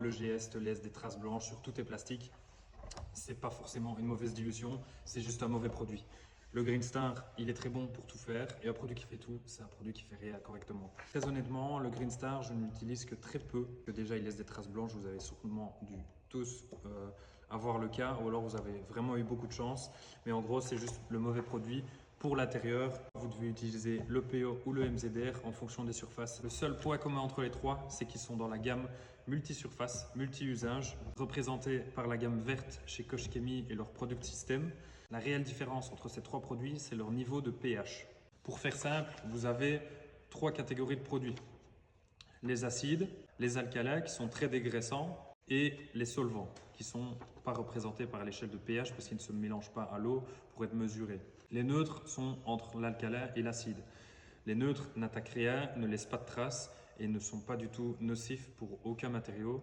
Le GS te laisse des traces blanches sur tous tes plastiques. C'est pas forcément une mauvaise dilution, c'est juste un mauvais produit. Le Green Star, il est très bon pour tout faire et un produit qui fait tout, c'est un produit qui fait rien correctement. Très honnêtement, le Green Star, je ne l'utilise que très peu. Que déjà, il laisse des traces blanches, vous avez sûrement dû tous avoir le cas ou alors vous avez vraiment eu beaucoup de chance. Mais en gros, c'est juste le mauvais produit. Pour l'intérieur, vous devez utiliser le PO ou le MZR en fonction des surfaces. Le seul point commun entre les trois, c'est qu'ils sont dans la gamme multi-surface, multi-usage, représentés par la gamme verte chez Koch Chemie et leur Product System. La réelle différence entre ces trois produits, c'est leur niveau de pH. Pour faire simple, vous avez trois catégories de produits. Les acides, les alcalins qui sont très dégraissants et les solvants qui ne sont pas représentés par l'échelle de pH parce qu'ils ne se mélangent pas à l'eau pour être mesurés. Les neutres sont entre l'alcalin et l'acide. Les neutres n'attaquent rien, ne laissent pas de traces et ne sont pas du tout nocifs pour aucun matériau.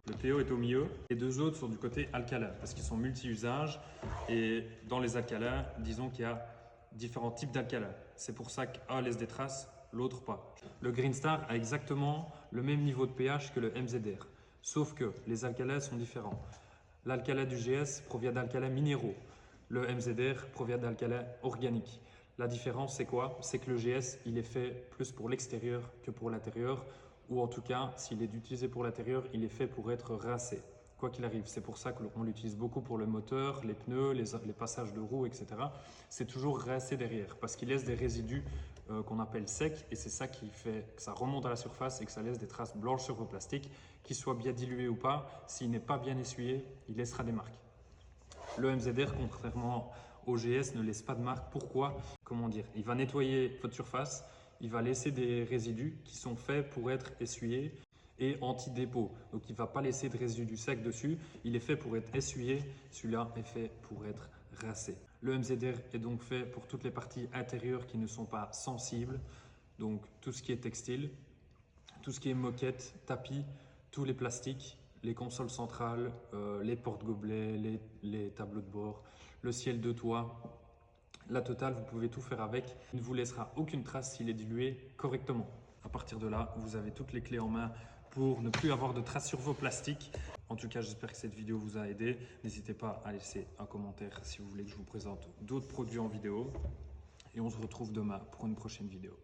Le PO est au milieu. Les deux autres sont du côté alcalin parce qu'ils sont multi-usages et dans les alcalins, disons qu'il y a différents types d'alcalins. C'est pour ça qu'un laisse des traces, l'autre pas. Le Green Star a exactement le même niveau de pH que le MZR, sauf que les alcalins sont différents. L'alcalin du GS provient d'alcalins minéraux. Le MZR provient d'alcalins organiques. La différence, c'est quoi? C'est que le GS, il est fait plus pour l'extérieur que pour l'intérieur, ou en tout cas, s'il est utilisé pour l'intérieur, il est fait pour être rincé. Quoi qu'il arrive, c'est pour ça qu'on l'utilise beaucoup pour le moteur, les pneus, les passages de roues, etc. C'est toujours rincé derrière parce qu'il laisse des résidus qu'on appelle secs et c'est ça qui fait que ça remonte à la surface et que ça laisse des traces blanches sur vos plastiques, qu'ils soient bien dilués ou pas. S'il n'est pas bien essuyé, il laissera des marques. Le MZR, contrairement au GS, ne laisse pas de marque. Pourquoi? Comment dire? Il va nettoyer votre surface, il va laisser des résidus qui sont faits pour être essuyés et anti-dépôt. Donc il ne va pas laisser de résidus secs dessus, il est fait pour être essuyé, celui-là est fait pour être rincé. Le MZR est donc fait pour toutes les parties intérieures qui ne sont pas sensibles, donc tout ce qui est textile, tout ce qui est moquette, tapis, tous les plastiques, les consoles centrales, les porte-gobelets, les tableaux de bord, le ciel de toit. La totale, vous pouvez tout faire avec. Il ne vous laissera aucune trace s'il est dilué correctement. À partir de là, vous avez toutes les clés en main pour ne plus avoir de traces sur vos plastiques. En tout cas, j'espère que cette vidéo vous a aidé. N'hésitez pas à laisser un commentaire si vous voulez que je vous présente d'autres produits en vidéo. Et on se retrouve demain pour une prochaine vidéo.